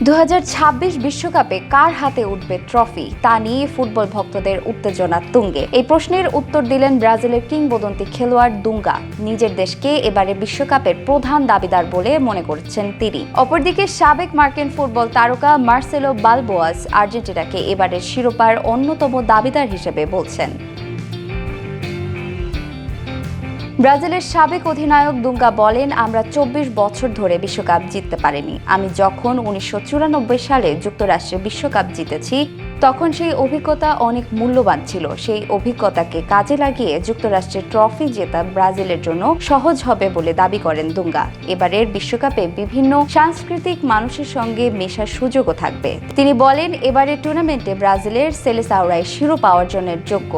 2026 বিশ্বকাপে কার হাতে উঠবে ট্রফি তা নিয়ে ফুটবল ভক্তদের উত্তেজনা তুঙ্গে। এই প্রশ্নের উত্তর দিলেন ব্রাজিলের কিংবদন্তি খেলোয়াড় দুঙ্গা। নিজের দেশকে এবারে বিশ্বকাপের প্রধান দাবিদার বলে মনে করছেন তিনি। অপরদিকে সাবেক মার্কিন ফুটবল তারকা মার্সেলো বালবোয়াস আর্জেন্টিনাকে এবারের শিরোপার অন্যতম দাবিদার হিসেবে বলছেন। ব্রাজিলের সাবেক অধিনায়ক দুঙ্গা বলেন, আমরা 24 বছর ধরে বিশ্বকাপ জিততে পারিনি। আমি যখন 1994 সালে যুক্তরাষ্ট্রে বিশ্বকাপ জিতেছি তখন সেই অভিজ্ঞতা অনেক মূল্যবান ছিল। সেই অভিজ্ঞতাকে কাজে লাগিয়ে যুক্তরাষ্ট্রের ট্রফি জেতা ব্রাজিলের জন্য সহজ হবে বলে দাবি করেন দুঙ্গা। এবারের বিশ্বকাপে বিভিন্ন সাংস্কৃতিক মানুষের সঙ্গে মেশার সুযোগও থাকবে। তিনি বলেন, এবারের টুর্নামেন্টে ব্রাজিলের সেলেসাওরাই শিরোপা অর্জনের যোগ্য।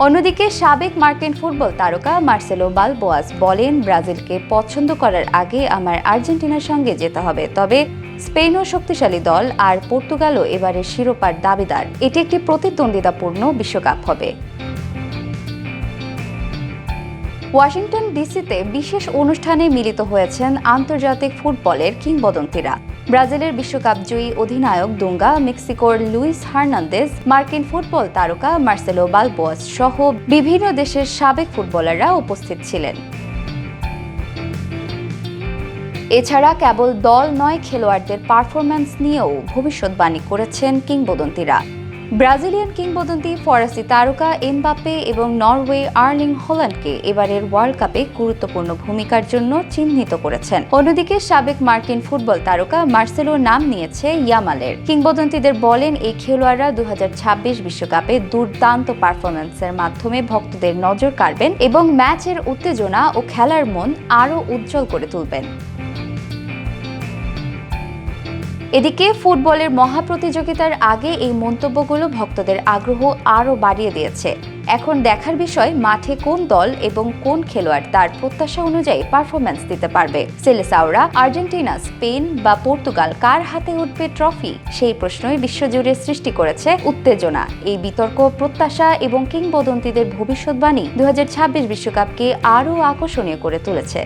অন্যদিকে সাবেক মার্কিন ফুটবল তারকা মার্সেলো বালবোয়াস বলেন, ব্রাজিলকে পছন্দ করার আগে আমার আর্জেন্টিনার সঙ্গে যেতে হবে। তবে স্পেনও শক্তিশালী দল, আর পর্তুগালও এবারের শিরোপার দাবিদার। এটি একটি প্রতিদ্বন্দ্বিতাপূর্ণ বিশ্বকাপ হবে। ওয়াশিংটন ডিসিতে বিশেষ অনুষ্ঠানে মিলিত হয়েছেন আন্তর্জাতিক ফুটবলের কিংবদন্তিরা। ব্রাজিলের বিশ্বকাপ জয়ী অধিনায়ক দুঙ্গা, মেক্সিকোর লুইস হার্নান্দেজ, মার্কিন ফুটবল তারকা মার্সেলো বালবোয়াস সহ বিভিন্ন দেশের সাবেক ফুটবলাররা উপস্থিত ছিলেন। এছাড়া কেবল দল নয়, খেলোয়াড়দের পারফরম্যান্স নিয়েও ভবিষ্যৎবাণী করেছেন কিংবদন্তিরা। ব্রাজিলিয়ান কিংবদন্তি ফরাসি তারকা এমবাপ্পে এবং নরওয়ে আর্লিং হল্যান্ডকে এবারের ওয়ার্ল্ড কাপে গুরুত্বপূর্ণ ভূমিকার জন্য চিহ্নিত করেছেন। অন্যদিকে সাবেক মার্কিন ফুটবল তারকা মার্সেলোর নাম নিয়েছে ইয়ামালের। কিংবদন্তিদের বলেন, এই খেলোয়াড়রা 2026 বিশ্বকাপে দুর্দান্ত পারফরম্যান্সের মাধ্যমে ভক্তদের নজর কাড়বেন এবং ম্যাচের উত্তেজনা ও খেলার মন আরও উজ্জ্বল করে তুলবেন। এদিকে ফুটবলের মহাপ্রতিযোগিতার আগে এই মন্তব্যগুলো ভক্তদের আগ্রহ আরও বাড়িয়ে দিয়েছে। এখন দেখার বিষয়, মাঠে কোন দল এবং কোন খেলোয়াড় তার প্রত্যাশা অনুযায়ী পারফরম্যান্স দিতে পারবে। সেলেসাওরা, আর্জেন্টিনা, স্পেন বা পর্তুগাল কার হাতে উঠবে ট্রফি, সেই প্রশ্নই বিশ্বজুড়ে সৃষ্টি করেছে উত্তেজনা। এই বিতর্ক, প্রত্যাশা এবং কিংবদন্তিদের ভবিষ্যৎবাণী 2026 বিশ্বকাপকে আরও আকর্ষণীয় করে তুলেছে।